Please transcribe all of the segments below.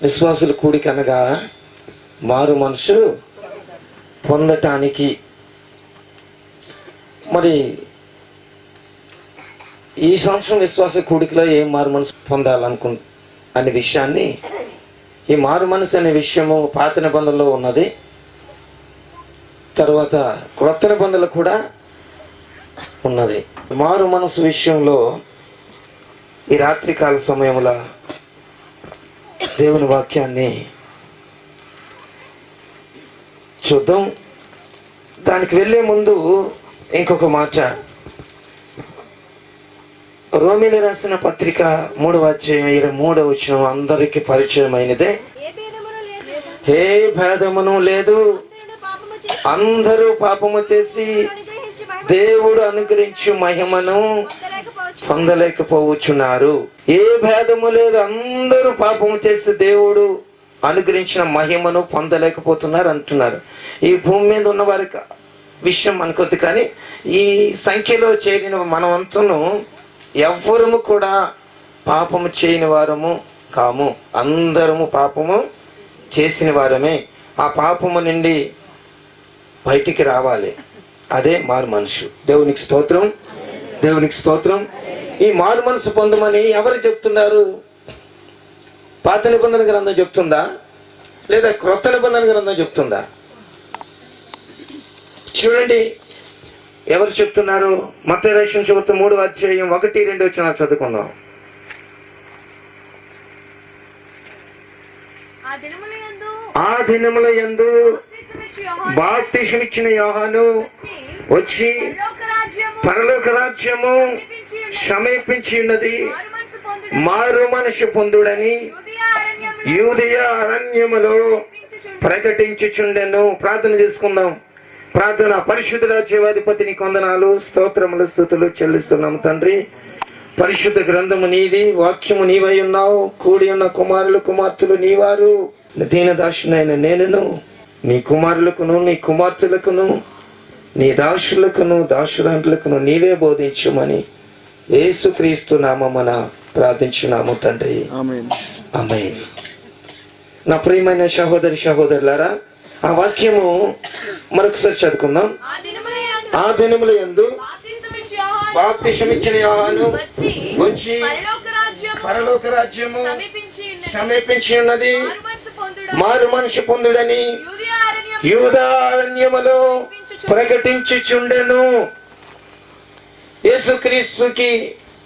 విశ్వాసుల కూడిక అనగా మారు మనసు పొందటానికి. మరి ఈ సంవత్సరం విశ్వాస కూడికలో ఏం మారు మనసు అనే విషయాన్ని, ఈ మారు మనసు అనే విషయము పాత నిబంధనలో ఉన్నది, తర్వాత క్రొత్త నిబంధనలు కూడా ఉన్నది. మారు మనసు విషయంలో ఈ రాత్రికాల సమయంలో దేవుని వాక్యాన్ని చూద్దాం. దానికి వెళ్ళే ముందు ఇంకొక మాట, రోమీలు రాసిన పత్రిక 3వ అధ్యాయం 23వ వచనం అందరికీ పరిచయమైనదే. ఏ భేదమును లేదు, అందరూ పాపము చేసి దేవుడు అనుగ్రహించు మహిమను పొందలేకపోవచ్చున్నారు. ఏ భేదము లేదు, అందరూ పాపము చేసి దేవుడు అనుగ్రహించిన మహిమను పొందలేకపోతున్నారు అంటున్నారు. ఈ భూమి మీద ఉన్న వారికి విషయం అనుకోద్దు, కానీ ఈ సంఖ్యలో చేరిన మనమంతను ఎవ్వరము కూడా పాపము చేయని వారము కాము. అందరము పాపము చేసిన వారమే. ఆ పాపము నుండి బయటికి రావాలి. అదే మారు మనసు. దేవునికి స్తోత్రం, దేవునికి స్తోత్రం. ఈ మారు మనసు పొందమని ఎవరు చెప్తున్నారు? పాత నిబంధన గ్రంథం చెప్తుందా, లేదా క్రొత్త నిబంధన గ్రంథం చెప్తుందా? చూడండి ఎవరు చెప్తున్నారు. మత్తయి రాసిన సువార్త 3వ అధ్యాయం 1-2 వచనాలు చదువుకుందాం. ఆ దినముల యందు బాప్తిసమిచ్చిన యోహాను వచ్చి పరలోక రాజ్యము సమీపించి ఉన్నది, మారు మనసు పొందుడని యూదయ అరణ్యములో ప్రకటించుచుండెను. ప్రార్థన చేసుకుందాం. ప్రార్థన. పరిశుద్ధ జీవాధిపతిని కొందనాలు, స్తోత్రములు, స్తుతులు చెల్లిస్తున్నాము తండ్రి. పరిశుద్ధ గ్రంథము నీది, వాక్యము నీవై ఉన్నావు. కూడి ఉన్న కుమారులు కుమార్తెలు నీవారు. దీనదాసునైన నేనును, నీ కుమారులకును నీ కుమార్తెలకును నీ దాసులకును దాసురాంట్లకును నీవే బోధించుమని యేసుక్రీస్తు నామమున ప్రార్థించున్నాము తండ్రి. ఆమేన్. నా ప్రియమైన సహోదరి సహోదరులారా, ఆ వాక్యము మరొకసారి చదువుకుందాం. ఆ దినముల యందు బాప్తిసమిచ్చిన యోహాను వచ్చి పరలోక రాజ్యము సమీపించి ఉన్నది, మారు మనసు పొందుడని యూదా అరణ్యములో ప్రకటించుచుండెను. యేసుక్రీస్తుకి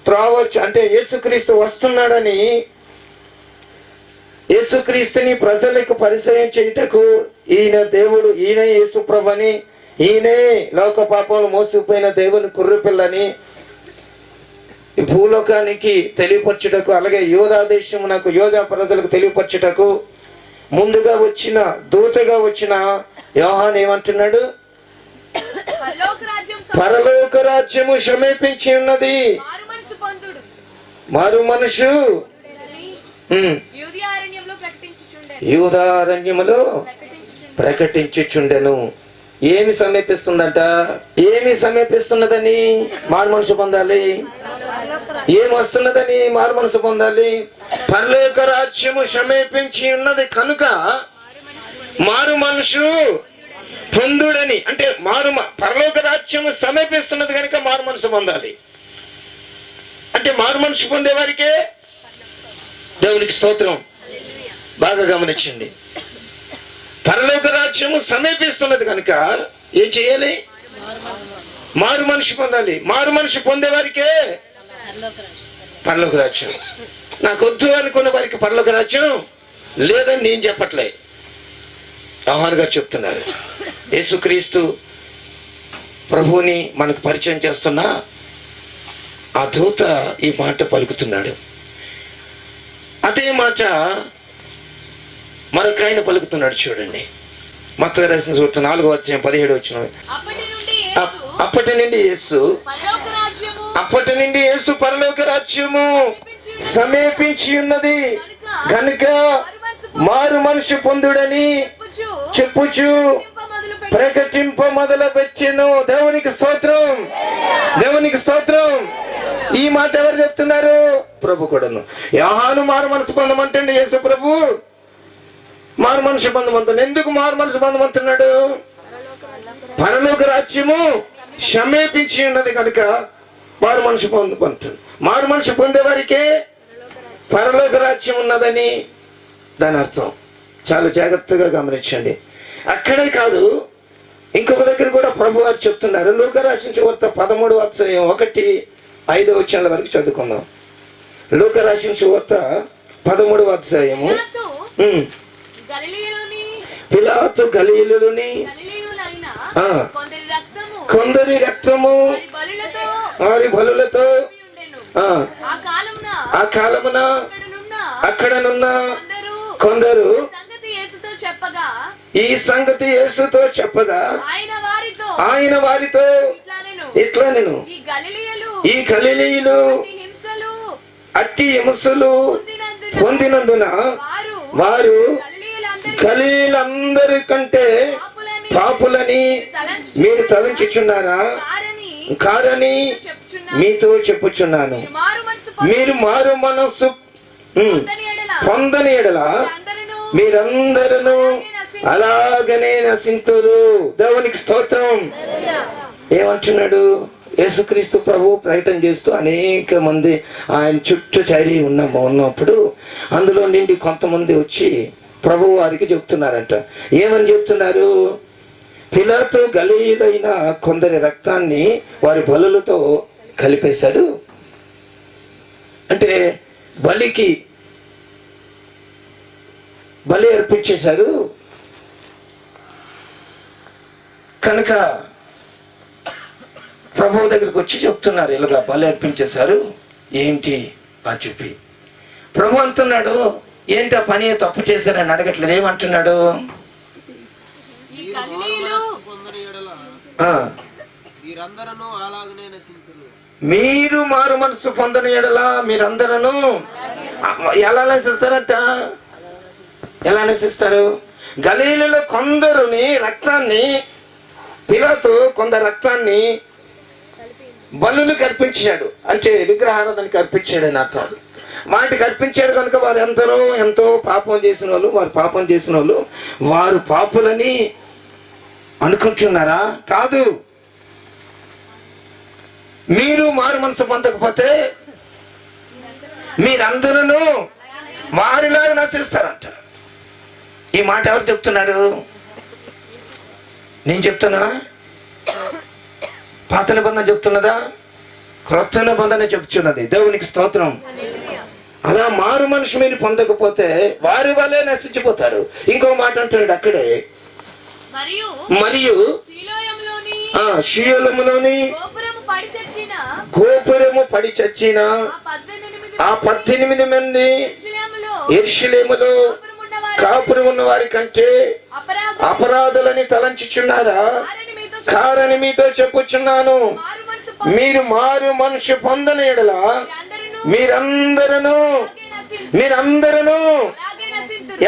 త్రావచ్చు అంటే యేసుక్రీస్తు వస్తున్నాడని, యేసుక్రీస్తుని ప్రజలకు పరిచయం చేయుటకు ఈయన దేవుడు, ఈయన యేసుప్రభుని, ఈయనే లోక పాపములు మోసిపోయిన దేవుని కుర్రపిల్లని ఈ భూలోకానికి తెలియపరచుటకు, అలాగే యోధా దేశమునకు యోధా ప్రజలకు తెలియపరచుటకు ముందుగా వచ్చిన దూతగా వచ్చిన యోహాను ఏమంటున్నాడు? పరలోక రాజ్యము సమీపించి ఉన్నది, మారు మనసు యూదా అరణ్యములో ప్రకటించుచుండెను. ఏమి సమీపిస్తుందట? ఏమి సమీపిస్తున్నదని మారు మనసు పొందాలి? ఏమి వస్తున్నదని మారు మనసు పొందాలి? పరలోక రాజ్యము సమీపించి ఉన్నది కనుక మారు మనసు పొందుడని, అంటే పరలోక రాజ్యము సమీపిస్తున్నది కనుక మారు మనసు పొందాలి. అంటే మారు మనసు పొందే వారికే. దేవునికి స్తోత్రం. బాగా గమనించండి. పరలోక రాజ్యము సమీపిస్తున్నది కనుక ఏం చేయాలి? మారు మనసు పొందాలి. మారు మనసు పొందే వారికే పరలోక రాజ్యం. నాకొద్దు అనుకున్న వారికి పరలోక రాజ్యం లేదని నేను చెప్పట్లే, యోహాను గారు చెప్తున్నారు. యేసుక్రీస్తు ప్రభువుని మనకు పరిచయం చేస్తున్నా ఆ దూత ఈ మాట పలుకుతున్నాడు. అదే మాట మరొక ఆయన పలుకుతున్నాడు. చూడండి, మత్తయి రాసిన సువార్త 4వ అధ్యాయం 17వ వచనం. అప్పటి నుండి యేసు పరలోక రాజ్యము సమీపించి ఉన్నది కనుక మారు మనసు పొందుడని చెప్పుచు ప్రకటింప మొదలు పెట్టెను. దేవునికి స్తోత్రం, దేవునికి స్తోత్రం. ఈ మాట ఎవరు చెప్తున్నారు? ప్రభు కూడాను. యోహాను మారు మనసు పొందమంటండి యేసు ప్రభు మారు మనసు పొందమంటున్నాడు. ఎందుకు మారు మనసు పొందమంటున్నాడు? పరలోక రాజ్యము సమీపించి ఉన్నది కనుక మారు మనసు పొందుకుంటున్నాడు. మారు మనసు పొందే వారికే పరలోక రాజ్యం ఉన్నదని దాని అర్థం. చాలా జాగ్రత్తగా గమనించండి. అక్కడే కాదు, ఇంకొక దగ్గర కూడా ప్రభు వారు చెప్తున్నారు. లూకా రాసిన సువార్త 13:1-5 వరకు చదువుకుందాం. లూకా రాసిన సువార్త 13 పిలాతు గలిలయలోని కొందరి రక్తము వారి బలులతో ఆ కాలమున అక్కడనున్న కొందరు ఈ సంగతి యేసుతో చెప్పగా ఆయన వారితో ఇట్లా నేను ఈ గలిలయులు అట్టి హింసలు పొందినందున వారు గలిలయులందరికంటే పాపులని మీరు తలంచుచున్నారా? కారని మీతో చెప్పుచున్నాను. మీరు మారు మనస్సు పొందని ఎడల మీరందరూ అలాగనే నశింతురు. దేవునికి స్తోత్రం. ఏమంటున్నాడు? యేసుక్రీస్తు ప్రభు ప్రకటన చేస్తూ అనేక మంది ఆయన చుట్టూ చేరి ఉన్నప్పుడు అందులో నుండి కొంతమంది వచ్చి ప్రభు వారికి చెప్తున్నారంట. ఏమని చెప్తున్నారు? పిలాతు గలిలయైన కొందరి రక్తాన్ని వారి బలులతో కలిపేశాడు. అంటే బలి అర్పించేశారు కనుక ప్రభువు దగ్గరికి వచ్చి చెప్తున్నారు, ఇలాగా బలి అర్పించేశారు ఏంటి అని చెప్పి. ప్రభు అంటున్నాడు, ఏంటి ఆ పని తప్పు చేశారని అడగట్లేదు. ఏమంటున్నాడు? మీరు మారు మనసు పొందని ఎడల మీరందరూ ఎలా నశిస్తారట? ఎలా నశిస్తారు? గలీలలో కొందరుని రక్తాన్ని పిలాతు కొందరు రక్తాన్ని బలులకు అర్పించాడు, అంటే విగ్రహారాధనకి అర్పించాడు అని అర్థం. వాటికి అర్పించాడు కనుక వారు ఎంతో పాపం చేసిన వాళ్ళు, వారు పాపులని అనుకుంటున్నారా? కాదు. మీరు మారు మనసు పొందకపోతే మీరందరూ వారిలాగా నశిస్తారంట. ఈ మాట ఎవరు చెప్తున్నారు? నేను చెప్తున్నానా? పాత నిబంధన చెప్తున్నదా? క్రొత్త నిబంధన చెప్తున్నది. దేవునికి స్తోత్రం. అలా మారు మనిషి మీరు పొందకపోతే వారి వల్లే నశించిపోతారు. ఇంకో మాట అంటున్నాడు అక్కడే, మరియు షియోలములోని గోపురము పడి చచ్చిన ఆ 18 మంది యెరూషలేములో కాపురం ఉన్న వారి కంటే అపరాధులని తలంచుచున్నారా? కారని మీతో చెప్పుచున్నాను. మీరు మారు మనసు పొందని ఎడల మీరందరూ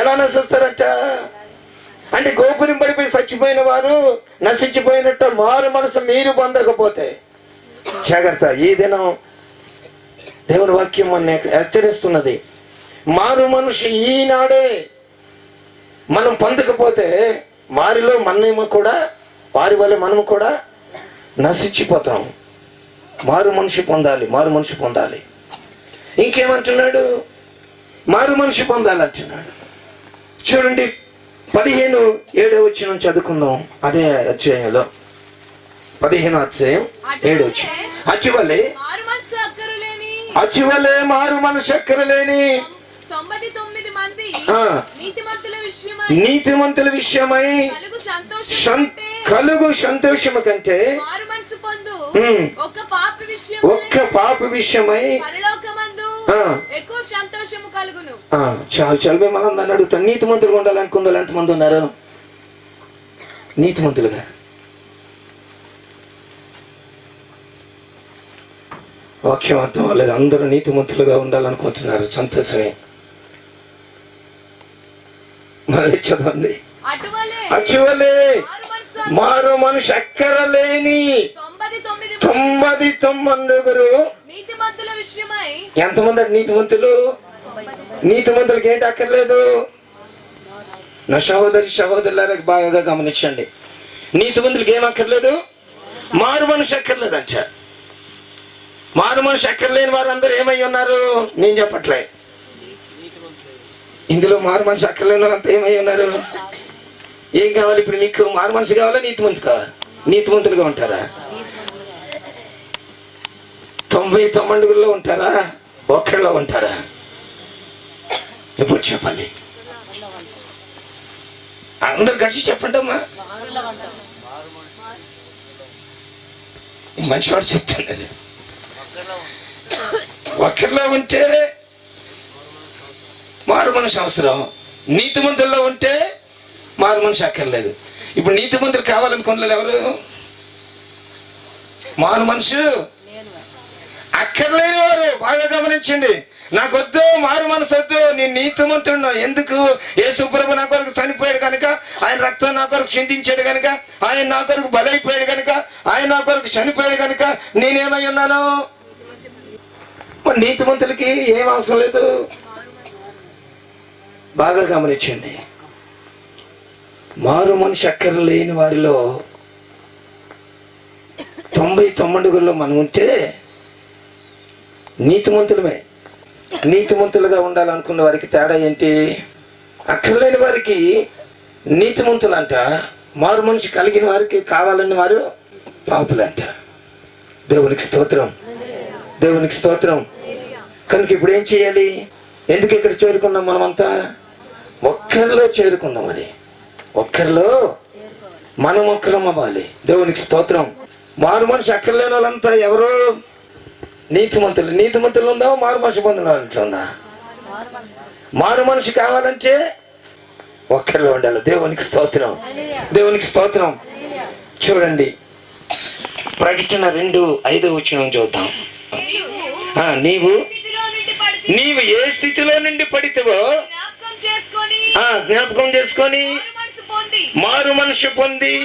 ఎలా నశిస్తారట? అంటే గోపురం పడిపోయి చచ్చిపోయిన వారు నశించిపోయినట్టు మారు మనసు మీరు పొందకపోతే జాగ్రత్త. ఈ దినం దేవుని వాక్యం మన హెచ్చరిస్తున్నది. మారు మనిషి ఈనాడే మనం పొందకపోతే వారి వల్ల మనము కూడా నశించిపోతాం. మారు మనిషి పొందాలి. ఇంకేమంటున్నాడు? మారు మనిషి పొందాలంటున్నాడు. చూడండి 15:7 చదువుకుందాం. అదే అధ్యాయంలో 15:7 అచ్చువలే మారు మనసు అక్కరలేని 99 మంది నీతిమంతుల విషయమై కలుగు సంతోషము కంటే ఒక్క పాప విషయమై ఎక్కువ సంతోషము కలుగును. చాలా మనం దాన్ని అడుగుతాను. నీతిమంతులుగా ఉండాలనుకున్న వాళ్ళు ఎంతమంది ఉన్నారు? నీతిమంతులుగా వాక్యం అర్థం అవ్వలేదు. అందరూ నీతిమంతులుగా ఉండాలనుకుంటున్నారు. సంతోషమే. మళ్ళీ చదవండి. అటువలే మారు మనిషి అక్కరలేని 99 ఎంతమంది? నీతిమంతులకి ఏంటి అక్కర్లేదు? నా సహోదరులారా బాగా గమనించండి. నీతిమంతులకు ఏం అక్కర్లేదు? మారు మనసు అక్కర్లేదంట. మారు మనసు అక్కర్లేని వారందరూ ఏమై ఉన్నారు? నేను చెప్పట్లే. ఇందులో మారు మనసు అక్కర్లేని వారంతా ఏమై ఉన్నారు? ఏం కావాలి ఇప్పుడు మీకు? మారు మనసు కావాలా? నీతిమంతు కావాలి? నీతిమంతులుగా ఉంటారా? 99 ఉంటారా? ఒక్కడిలో ఉంటారా? ఎప్పుడు చెప్పాలి? అందరు కలిసి చెప్పండి అమ్మా. మంచివాడు చెప్తాను. ఒక్కరిలో ఉంటే మారు మనసు అవసరం, నీతిమంతుల్లో ఉంటే మారు మనసు అక్కర్లేదు. ఇప్పుడు నీతిమంతులు కావాలనుకున్నారు ఎవరు? మారు మనసు అక్కర్లేని వారు. బాగా గమనించండి. నాకొద్దు మారు మనసు వద్దు, నేను నీతిమంతుడు. ఎందుకు? యేసుప్రభు నా కొరకు చనిపోయాడు కనుక, ఆయన రక్తం నా కొరకు చిందించాడు కనుక, ఆయన నా కొరకు బలైపోయాడు కనుక, ఆయన నా కొరకు చనిపోయాడు కనుక నేనేమై ఉన్నాను? నీతిమంతులకి ఏం అవసరం లేదు. బాగా గమనించండి. మారు మనిషి అక్కర్లేని వారిలో 99 మనం ఉంటే నీతిమంతులమే. నీతిమంతులుగా ఉండాలనుకున్న వారికి తేడా ఏంటి? అక్కర్లేని వారికి నీతిమంతులంట, మారు మనిషి కలిగిన వారికి కావాలని వారు పాపులంట. దేవునికి స్తోత్రం, దేవునికి స్తోత్రం. కనుక ఇప్పుడు ఏం చేయాలి? ఎందుకు ఇక్కడ చేరుకున్నాం? మనమంతా ఒక్కరిలో చేరుకుందామని. ఒక్కరిలో మనం ఒక్కరం అవ్వాలి. దేవునికి స్తోత్రం. మారు మనిషి అక్కర్లేని వాళ్ళంతా ఎవరు? నీతిమంతులు. నీతిమంతులు ఉందా? మారు మనిషి పొందాలంటుందా? మారు మనిషి కావాలంటే ఒక్కరిలో ఉండాలి. దేవునికి స్తోత్రం, దేవునికి స్తోత్రం. చూడండి, ప్రకటన 2:5 చూద్దాం. నీవు ఏ స్థితిలో నుండి పడితేవో జ్ఞాపకం చేసుకొని మారు మనసు పొంది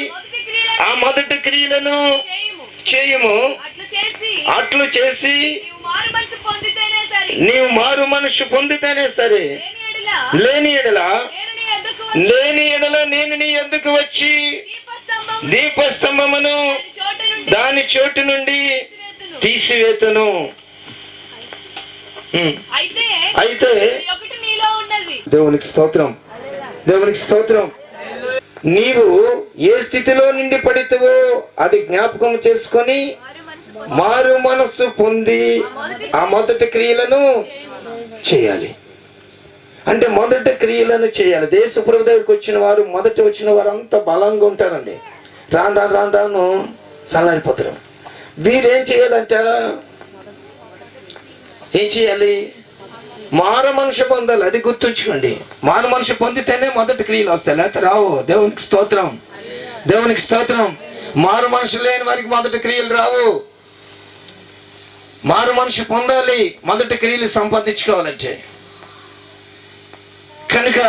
ఆ మొదటి క్రియలను చేయము. అట్లు చేసి నీవు మారు మనసు పొందితేనే సరే, లేని ఎడల నేను నీ యొద్దకు వచ్చి దీపస్తంభమును దాని చోటు నుండి తీసివేతను. అయితే దేవునికి స్తోత్రం, దేవునికి స్తోత్రం. నీవు ఏ స్థితిలో నుండి పడితేవో అది జ్ఞాపకం చేసుకొని మారు మనస్సు పొంది ఆ మొదటి క్రియలను చేయాలి. అంటే మొదటి క్రియలను చేయాలి. దేశప్రభు దగ్గరికి వచ్చిన వారు, మొదట వచ్చిన వారు అంతా బలంగా ఉంటారండి. రాను చల్లారిపోతారు. వీరేం చేయాలంట? ఏం చేయాలి? మారు మనిషి పొందాలి. అది గుర్తుంచుకోండి. మారు మనిషి పొందితేనే మొదటి క్రియలు వస్తాయి, లేకపోతే రావు. దేవునికి స్తోత్రం, దేవునికి స్తోత్రం. మారు మనిషి లేని వారికి మొదటి క్రియలు రావు. మారు మనిషి పొందాలి మొదటి క్రియలు సంపాదించుకోవాలంటే. కనుక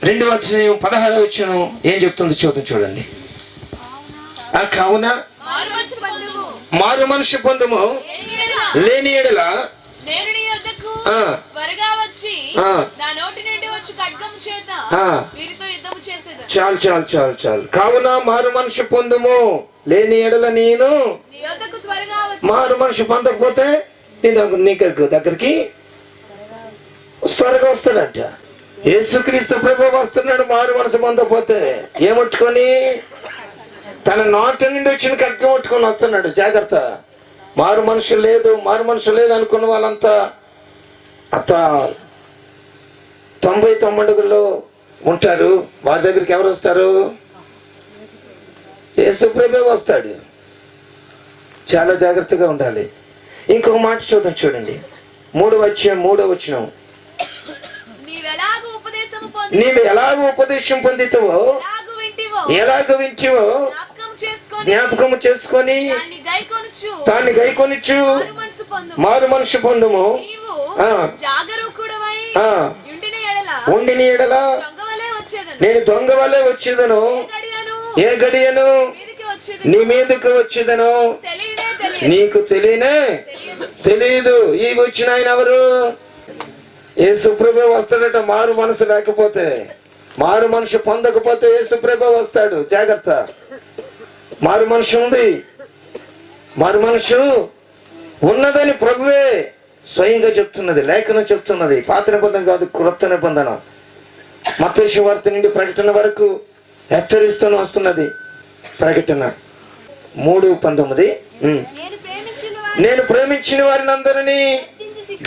2:16 ఏం చెప్తుంది చూడండి. కావున మారు మనిషి పొందుము, లేని ఎడల నేను నీ యొద్దకు త్వరగా వచ్చి నా నోటి నుండి వచ్చి ఖడ్గము చేత వీరితో యుద్ధము చేసేదను. చాలు. కావున మారు మనిషి పొందుము, లేని ఎడల నేను నీ యొద్దకు త్వరగా వచ్చి. మారు మనిషి పొందకపోతే నీ దగ్గరికి త్వరగా వస్తాడంట. యేసుక్రీస్తు ప్రభువు వస్తున్నాడు. మారు మనసు పొందకపోతే ఏముట్టుకొని? తన నోటి నుండి వచ్చిన ఖడ్గం పట్టుకొని వస్తున్నాడు. జాగ్రత్త. మారు మనుషు లేదు అనుకున్న వాళ్ళంతా 99 ఉంటారు. వారి దగ్గరికి ఎవరు వస్తారు? యేసు ప్రభువే వస్తాడు. చాలా జాగ్రత్తగా ఉండాలి. ఇంకొక మాట చూడండి. 3:3 నీవు ఎలాగ ఉపదేశం పొందితవో, ఎలాగ వింటివో జ్ఞాపకము చేసుకొని దాన్ని గైకొనుచు మారు మనసు పొందుము. ఉండిన ఎడల నేను దొంగ వలె వచ్చేదను, ఏ గడియను నీ మీదకు వచ్చేదను నీకు తెలియదు. ఈ వచ్చిన ఆయన ఎవరు? యేసుప్రభు వస్తాడట మారు మనసు లేకపోతే, మారు మనసు పొందకపోతే యేసుప్రభు వస్తాడు. జాగ్రత్త. మారు మనసు ఉంది, మారు మనసు ఉన్నదని ప్రభువే స్వయంగా చెప్తున్నది, లేఖనం చెప్తున్నది. పాత నిబంధన కాదు, క్రొత్త నిబంధన. మత్తయి సువార్త నుండి ప్రకటన వరకు హెచ్చరిస్తూనే వస్తున్నది. ప్రకటన 3:19. నేను ప్రేమించిన వారిని అందరినీ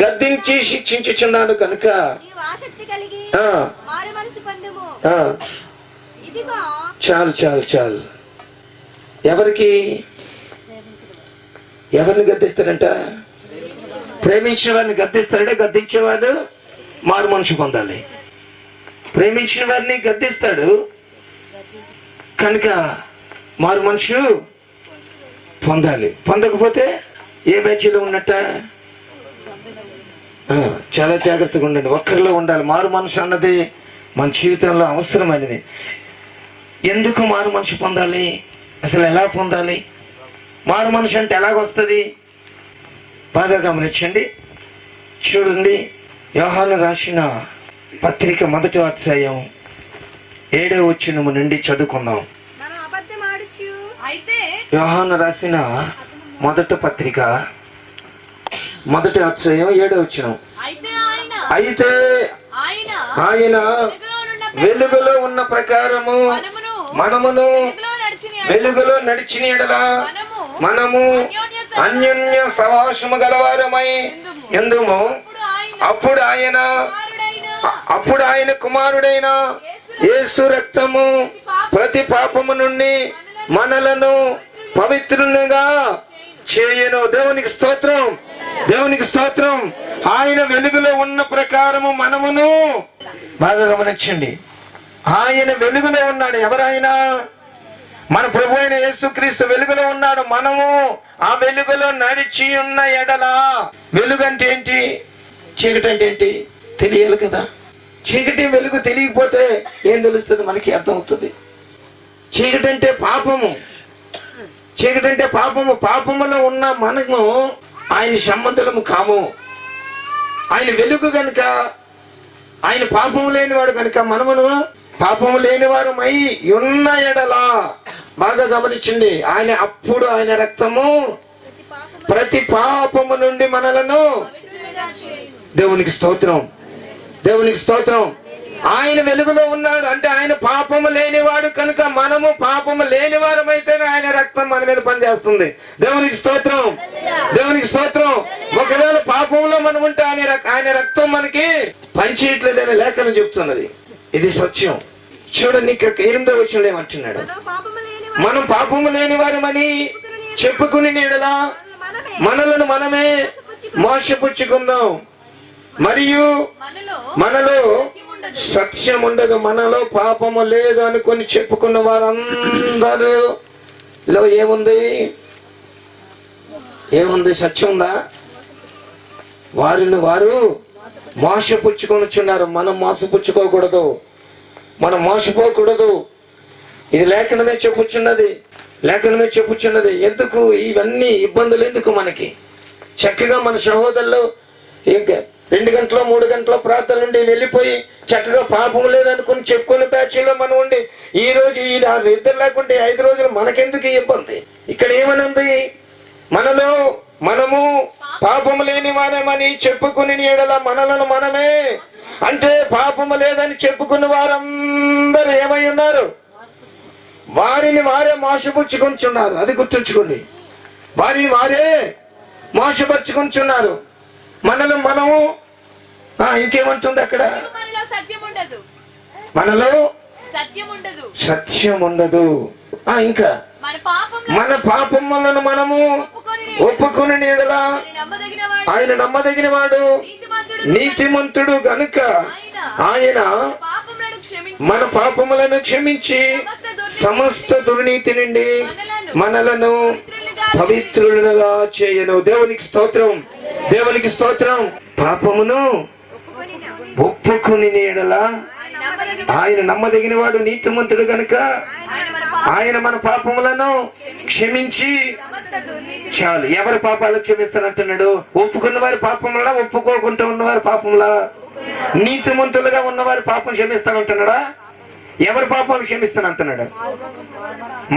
గద్దించి శిక్షించుచున్నాను కనుక చాలు చాలు చాలు. ఎవరిని గద్దిస్తాడంట? ప్రేమించిన వారిని గద్దిస్తాడే. గద్దించేవాడు మారు మనసు పొందాలి. ప్రేమించిన వారిని గద్దిస్తాడు కనుక మారు మనసు పొందాలి. పొందకపోతే ఏ బ్యాచ్లో ఉన్నట్ట? చాలా జాగ్రత్తగా ఉండండి. ఒక్కరిలో ఉండాలి. మారు మనసు అన్నది మన జీవితంలో అవసరమైనది. ఎందుకు మారు మనసు పొందాలి? అసలు ఎలా పొందాలి? మారు మనసు అంటే ఎలాగొస్తుంది? బాగా గమనించండి. చూడండి, యోహాను రాసిన పత్రిక 1వ అధ్యాయం 7వ వచనం నుండి చదువుకుందాం. యోహాను రాసిన మొదటి పత్రిక 1వ అధ్యాయం 7వ వచనం. అయితే ఆయన వెలుగులో ఉన్న ప్రకారము మనమును వెలుగులో నడిచిన యెడల మనము అన్యోన్య సహవాసము గలవారమై ఎందుము. అప్పుడు ఆయన కుమారుడైన యేసు రక్తము ప్రతి పాపము నుండి మనలను పవిత్రులుగా చేయను. దేవునికి స్తోత్రం, దేవునికి స్తోత్రం. ఆయన వెలుగులో ఉన్న ప్రకారము మనమును, బాగా గమనించండి, ఆయన వెలుగులో ఉన్నాడు. ఎవరైనా? మన ప్రభు అయిన యేసుక్రీస్తు వెలుగులో ఉన్నాడు. మనము ఆ వెలుగులో నడిచి ఉన్న ఎడల. వెలుగు అంటే ఏంటి? చీకటి అంటే ఏంటి తెలియాలి కదా. చీకటి వెలుగు తెలియకపోతే ఏం తెలుస్తుంది? మనకి అర్థమవుతుంది. చీకటి అంటే పాపము, చీకటి అంటే పాపము. పాపములో ఉన్న మనము ఆయన సంబంధులము కాము. ఆయన వెలుగు కనుక, ఆయన పాపము లేనివాడు కనుక మనమును పాపము లేనివారు మై ఉన్న ఎడలా. బాగా గమనించండి. అప్పుడు ఆయన రక్తము ప్రతి పాపము నుండి మనలను. దేవునికి స్తోత్రం, దేవునికి స్తోత్రం. ఆయన వెలుగులో ఉన్నాడు అంటే ఆయన పాపము లేనివాడు కనుక మనము పాపము లేనివారమైతేనే ఆయన రక్తం మన మీద పనిచేస్తుంది. దేవునికి స్తోత్రం, దేవునికి స్తోత్రం. ఒకవేళ పాపంలో మనం ఉంటే ఆయన రక్తం మనకి పనిచేయట్లేదని లేఖనం చెప్తున్నది. ఇది సత్యం. చూడండి, 8వ వచనంలో ఏమంటున్నాడు? మనం పాపము లేని వారమని చెప్పుకుని నీడలా మనలను మనమే మోసపుచ్చుకుందాం, మరియు మనలో సత్యం ఉండదు. మనలో పాపము లేదు అనుకుని చెప్పుకున్న వారందరిలో ఏముంది? సత్యం ఉందా? వారిని వారు మోసపుచ్చుకొనిచున్నారు. మనం మోసపుచ్చుకోకూడదు, మనం మోసపోకూడదు. ఇది లేఖనమే చెప్పుచున్నది, లేఖనమే చెప్పుచున్నది. ఎందుకు ఇవన్నీ ఇబ్బందులు? ఎందుకు మనకి? చక్కగా మన సహోదరులు 2 గంటలో 3 గంటలో ప్రార్థన నుండి వెళ్ళిపోయి చక్కగా పాపం లేదనుకుని చెప్పుకునే బ్యాచ్లో మనం ఉండి ఈ రోజు ఈ నిద్ర లేకుంటే 5 రోజులు మనకెందుకు ఇబ్బంది? ఇక్కడ ఏమని ఉంది? మనము పాపము లేని వారమని చెప్పుకుని ఎడల మనలను మనమే. అంటే పాపము లేదని చెప్పుకున్న వారందరూ ఏమై ఉన్నారు? వారిని వారే మోసపుచ్చుకొంచున్నారు. అది గుర్తుంచుకోండి. వారిని వారే మోసపరుచుకొంచున్నారు. మనము ఇంకేమంటుంది అక్కడ? మనలో సత్యం ఉండదు. ఇంకా మన పాపములను మనము ఒప్పుకుని ఎడల ఆయన నమ్మదగిన వాడు, నీతిమంతుడు గనుక ఆయన మన పాపములను క్షమించి సమస్త దుర్నీతి నుండి మనలను పవిత్రులుగా చేయను. దేవునికి స్తోత్రం, దేవునికి స్తోత్రం. పాపమును ఒప్పుకుని ఎడల ఆయన నమ్మదగిన వాడు, నీతిమంతుడు గనుక ఆయన మన పాపములను క్షమించి. చాలు. ఎవరి పాపాలు క్షమిస్తానంటున్నాడు? ఒప్పుకున్న వారి పాపములా, ఒప్పుకోకుండా ఉన్నవారి పాపములా? నీతిమంతులుగా ఉన్నవారి పాపం క్షమిస్తానంటున్నాడా? ఎవరి పాపాలు క్షమిస్తానంటున్నాడు?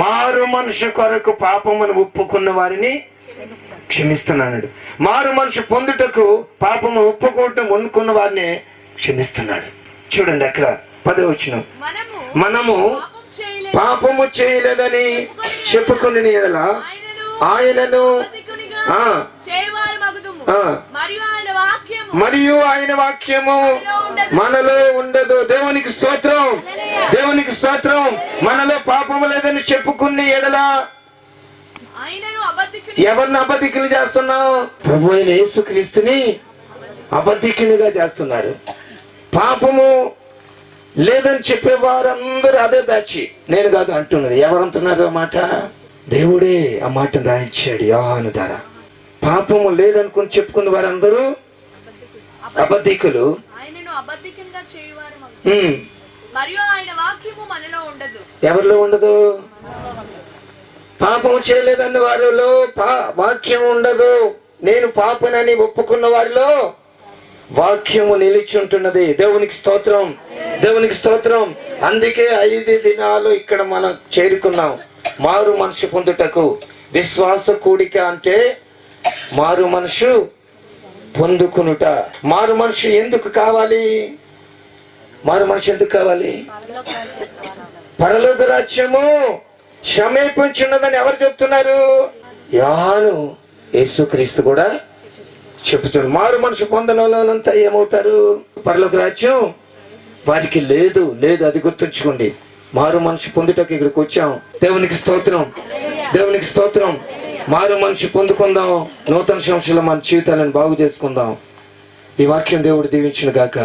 మారు మనుషు కొరకు పాపమును ఒప్పుకున్న వారిని క్షమిస్తున్నాడు. మారు మనిషి పొందుటకు పాపము ఒప్పుకోవటం వణుకున్న వారిని క్షమిస్తున్నాడు. చూడండి అక్కడ 10వ వచనం, మనము పాపము చేయలేదని చెప్పుకుని యెడల ఆయనను మరియు ఆయన వాక్యము మనలో ఉండదు. దేవునికి స్తోత్రం, దేవునికి స్తోత్రం. మనలో పాపము లేదని చెప్పుకుని యెడల ఎవరిని అబద్ధికులు చేస్తున్నావు? ప్రభు అయిన యేసుక్రీస్తుని అబద్ధికునిగా చేస్తున్నారు. పాపము లేదని చెప్పేవారందరూ అదే బ్యాచ్. నేను కాదు అంటున్నది. ఎవరంటున్నారు ఆ మాట? దేవుడే ఆ మాటను రాయించాడు యోహాను ద్వారా. పాపము లేదనుకుని చెప్పుకున్న వారందరూ అబద్ధికులు. ఎవరిలో ఉండదు? పాపం చేయలేదన్న వారిలో వాక్యం ఉండదు. నేను పాపనని ఒప్పుకున్న వారిలో వాక్యము నిలిచి ఉంటున్నది. దేవునికి స్తోత్రం, దేవునికి స్తోత్రం. అందుకే 5 దినాలు ఇక్కడ మనం చేరుకున్నాం. మారు మనసు పొందుటకు విశ్వాస కూడిక అంటే మారు మనసు పొందుకునుట. మారు మనసు ఎందుకు కావాలి? మారు మనసు ఎందుకు కావాలి? పరలోక రాజ్యము సమీపించున్నదని ఎవరు చెప్తున్నారు? యోహాను యేసుక్రీస్తు కూడా చెప్తున్నారు. మారు మనసు పొందనంతా ఏమవుతారు? పరలోక రాజ్యం వారికి లేదు. లేదు, అది గుర్తుంచుకోండి. మారు మనసు పొందుటకు ఇక్కడికి వచ్చాం. దేవునికి స్తోత్రం, దేవునికి స్తోత్రం. మారు మనసు పొందుకుందాం. నూతన సంవత్సరంలో మన జీవితాలను బాగు చేసుకుందాం. ఈ వాక్యం దేవుడు దీవించును గాక.